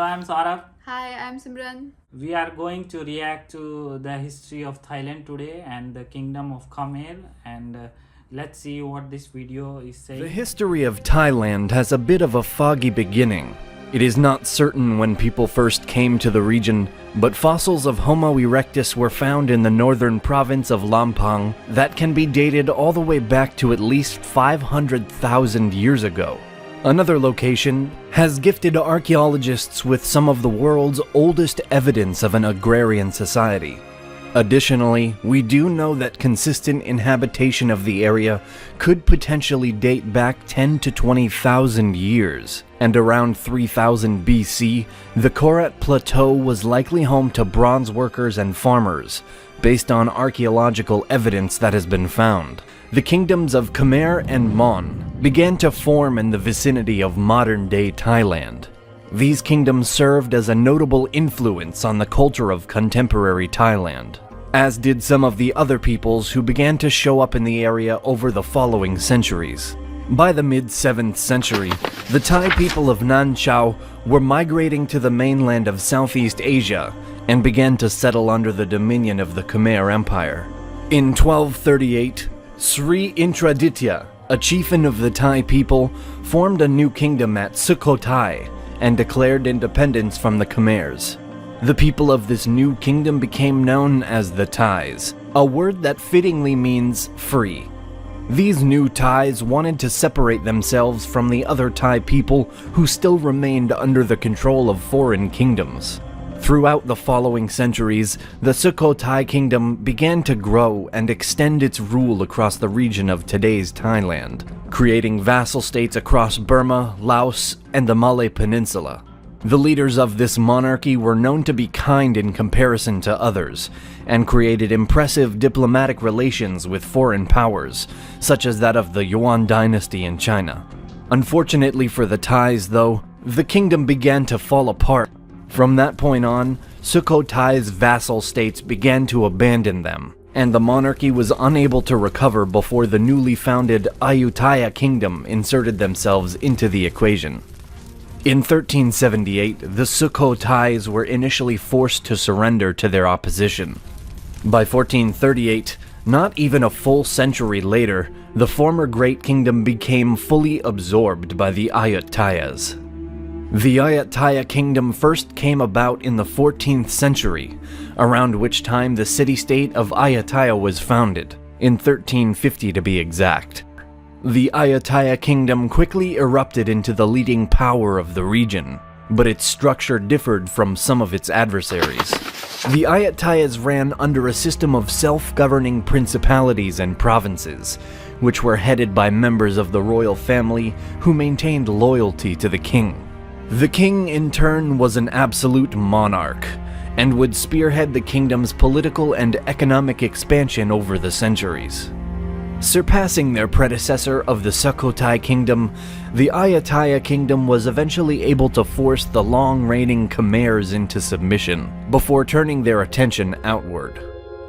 I'm Saurabh. Hi, I'm Simran. We are going to react to the history of Thailand today and the kingdom of Khmer, and let's see what this video is saying. The history of Thailand has a bit of a foggy beginning. It is not certain when people first came to the region, but fossils of Homo erectus were found in the northern province of Lampang that can be dated all the way back to at least 500,000 years ago. Another location has gifted archaeologists with some of the world's oldest evidence of an agrarian society. Additionally, we do know that consistent inhabitation of the area could potentially date back 10 to 20,000 years, and around 3000 BC, the Korat Plateau was likely home to bronze workers and farmers, based on archaeological evidence that has been found. The kingdoms of Khmer and Mon began to form in the vicinity of modern-day Thailand. These kingdoms served as a notable influence on the culture of contemporary Thailand, as did some of the other peoples who began to show up in the area over the following centuries. By the mid-7th century, the Thai people of Nan Chau were migrating to the mainland of Southeast Asia and began to settle under the dominion of the Khmer Empire. In 1238, Sri Intraditya, a chieftain of the Thai people, formed a new kingdom at Sukhothai and declared independence from the Khmers. The people of this new kingdom became known as the Thais, a word that fittingly means free. These new Thais wanted to separate themselves from the other Thai people who still remained under the control of foreign kingdoms. Throughout the following centuries, the Sukhothai kingdom began to grow and extend its rule across the region of today's Thailand, creating vassal states across Burma, Laos, and the Malay Peninsula. The leaders of this monarchy were known to be kind in comparison to others, and created impressive diplomatic relations with foreign powers, such as that of the Yuan dynasty in China. Unfortunately for the Thais, though, the kingdom began to fall apart. From that point on, Sukhothai's vassal states began to abandon them, and the monarchy was unable to recover before the newly founded Ayutthaya kingdom inserted themselves into the equation. In 1378, the Sukhothais were initially forced to surrender to their opposition. By 1438, not even a full century later, the former Great Kingdom became fully absorbed by the Ayutthayas. The Ayutthaya kingdom first came about in the 14th century, around which time the city-state of Ayutthaya was founded, in 1350 to be exact. The Ayutthaya kingdom quickly erupted into the leading power of the region, but its structure differed from some of its adversaries. The Ayutthayas ran under a system of self-governing principalities and provinces, which were headed by members of the royal family who maintained loyalty to the king. The king, in turn, was an absolute monarch, and would spearhead the kingdom's political and economic expansion over the centuries. Surpassing their predecessor of the Sukhothai kingdom, the Ayutthaya kingdom was eventually able to force the long-reigning Khmers into submission, before turning their attention outward.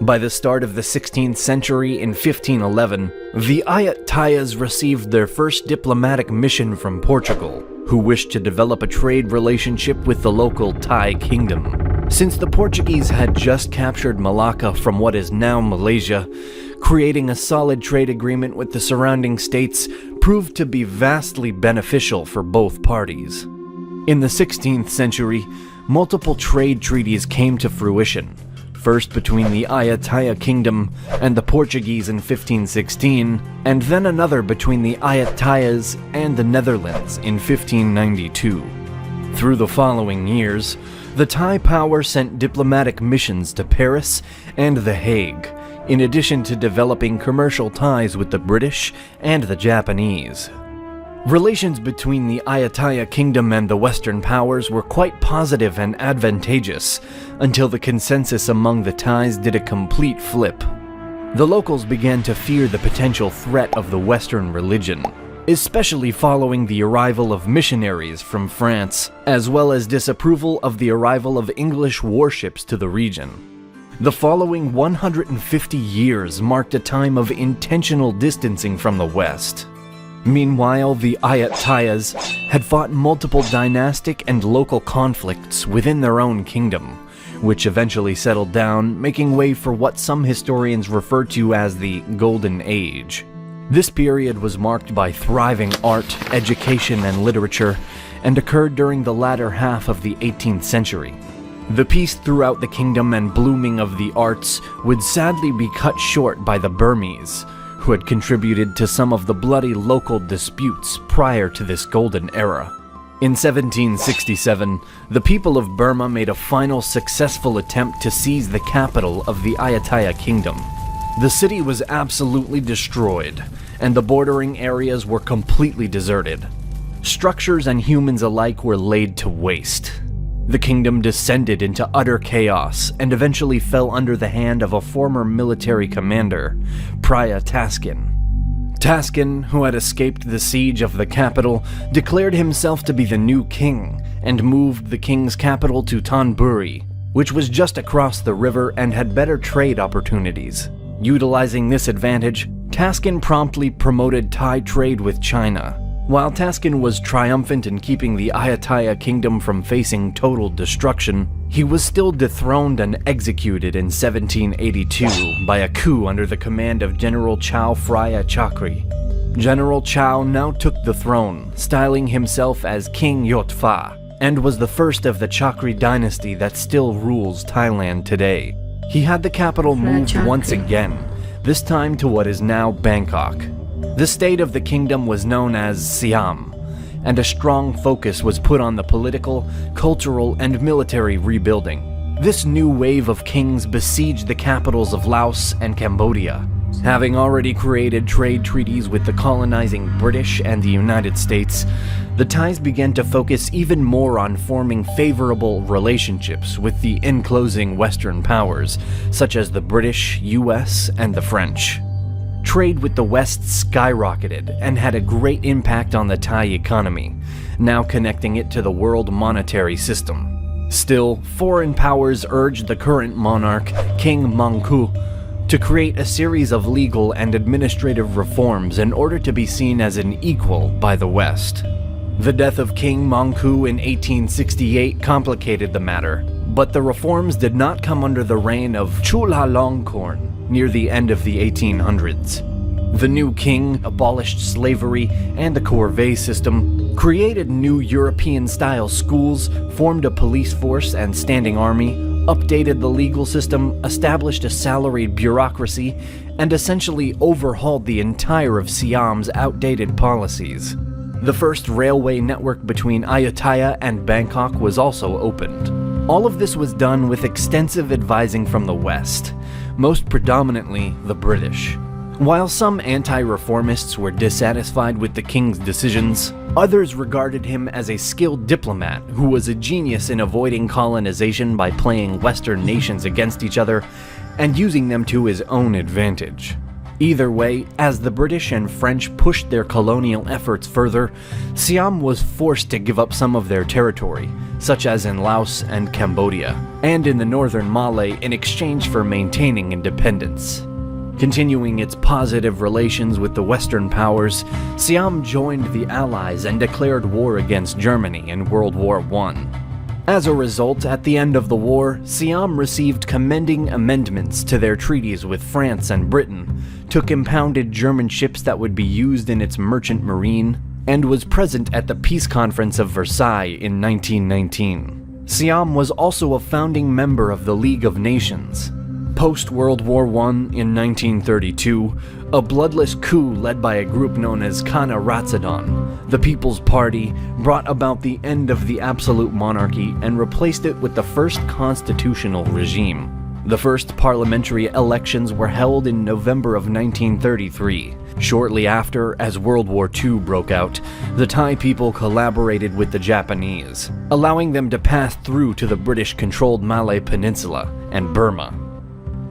By the start of the 16th century in 1511, the Ayutthayas received their first diplomatic mission from Portugal, who wished to develop a trade relationship with the local Thai kingdom. Since the Portuguese had just captured Malacca from what is now Malaysia, creating a solid trade agreement with the surrounding states proved to be vastly beneficial for both parties. In the 16th century, multiple trade treaties came to fruition, first between the Ayutthaya kingdom and the Portuguese in 1516, and then another between the Ayutthayas and the Netherlands in 1592. Through the following years, the Thai power sent diplomatic missions to Paris and The Hague, in addition to developing commercial ties with the British and the Japanese. Relations between the Ayutthaya kingdom and the Western powers were quite positive and advantageous, until the consensus among the Thais did a complete flip. The locals began to fear the potential threat of the Western religion, especially following the arrival of missionaries from France, as well as disapproval of the arrival of English warships to the region. The following 150 years marked a time of intentional distancing from the West. Meanwhile, the Ayatayas had fought multiple dynastic and local conflicts within their own kingdom, which eventually settled down, making way for what some historians refer to as the Golden Age. This period was marked by thriving art, education, and literature, and occurred during the latter half of the 18th century. The peace throughout the kingdom and blooming of the arts would sadly be cut short by the Burmese, who had contributed to some of the bloody local disputes prior to this golden era. In 1767, the people of Burma made a final successful attempt to seize the capital of the Ayutthaya kingdom. The city was absolutely destroyed, and the bordering areas were completely deserted. Structures and humans alike were laid to waste. The kingdom descended into utter chaos and eventually fell under the hand of a former military commander, Praya Taskin. Taskin, who had escaped the siege of the capital, declared himself to be the new king and moved the king's capital to Thonburi, which was just across the river and had better trade opportunities. Utilizing this advantage, Taskin promptly promoted Thai trade with China. While Taskin was triumphant in keeping the Ayutthaya kingdom from facing total destruction, he was still dethroned and executed in 1782 by a coup under the command of General Chow Phraya Chakri. General Chow now took the throne, styling himself as King Yotfa, and was the first of the Chakri dynasty that still rules Thailand today. He had the capital moved once again, this time to what is now Bangkok. The state of the kingdom was known as Siam, and a strong focus was put on the political, cultural, and military rebuilding. This new wave of kings besieged the capitals of Laos and Cambodia. Having already created trade treaties with the colonizing British and the United States, the Thais began to focus even more on forming favorable relationships with the enclosing Western powers, such as the British, US, and the French. Trade with the West skyrocketed and had a great impact on the Thai economy, now connecting it to the world monetary system. Still, foreign powers urged the current monarch, King Mangku, to create a series of legal and administrative reforms in order to be seen as an equal by the West. The death of King Mangku in 1868 complicated the matter, but the reforms did not come under the reign of Chulalongkorn near the end of the 1800s. The new king abolished slavery and the corvée system, created new European-style schools, formed a police force and standing army, updated the legal system, established a salaried bureaucracy, and essentially overhauled the entire of Siam's outdated policies. The first railway network between Ayutthaya and Bangkok was also opened. All of this was done with extensive advising from the West, most predominantly the British. While some anti-reformists were dissatisfied with the king's decisions, others regarded him as a skilled diplomat who was a genius in avoiding colonization by playing Western nations against each other and using them to his own advantage. Either way, as the British and French pushed their colonial efforts further, Siam was forced to give up some of their territory, such as in Laos and Cambodia, and in the northern Malay in exchange for maintaining independence. Continuing its positive relations with the Western powers, Siam joined the Allies and declared war against Germany in World War I. As a result, at the end of the war, Siam received commending amendments to their treaties with France and Britain, took impounded German ships that would be used in its merchant marine, and was present at the Peace Conference of Versailles in 1919. Siam was also a founding member of the League of Nations. Post-World War I in 1932, a bloodless coup led by a group known as Kana Ratsadon, the People's Party, brought about the end of the absolute monarchy and replaced it with the first constitutional regime. The first parliamentary elections were held in November of 1933. Shortly after, as World War II broke out, the Thai people collaborated with the Japanese, allowing them to pass through to the British-controlled Malay Peninsula and Burma.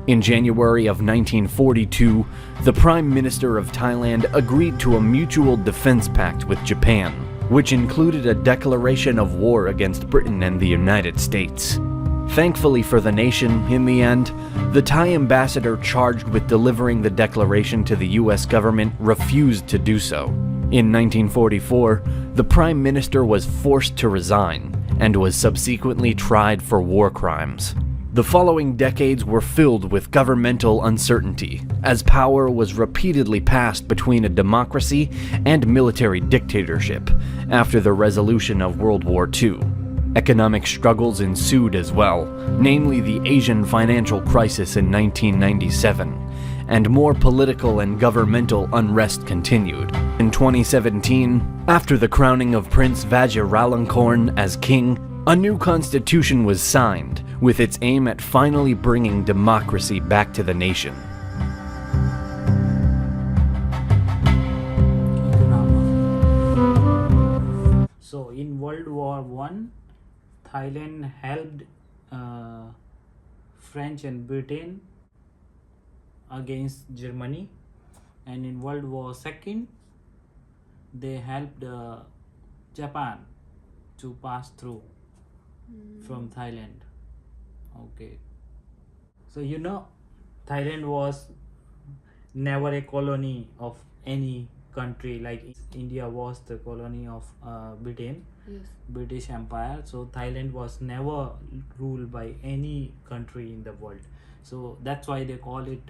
In January of 1942, the Prime Minister of Thailand agreed to a mutual defense pact with Japan, which included a declaration of war against Britain and the United States. Thankfully for the nation, in the end, the Thai ambassador charged with delivering the declaration to the US government refused to do so. In 1944, the Prime Minister was forced to resign and was subsequently tried for war crimes. The following decades were filled with governmental uncertainty, as power was repeatedly passed between a democracy and military dictatorship after the resolution of World War II. Economic struggles ensued as well, namely the Asian financial crisis in 1997, and more political and governmental unrest continued. In 2017, after the crowning of Prince Vajiralongkorn as king, a new constitution was signed, with its aim at finally bringing democracy back to the nation. So in World War I, Thailand helped French and Britain against Germany, and in World War II, they helped Japan to pass through from Thailand. Okay, so you know, Thailand was never a colony of any country, like India was the colony of Britain. Yes. British Empire. So Thailand was never ruled by any country in the world. So that's why they call it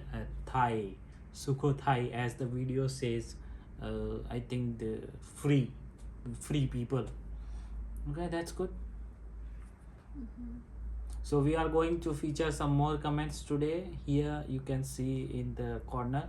Thai, Sukhothai, as the video says. I think the free people. Okay, that's good. So we are going to feature some more comments today. Here you can see in the corner.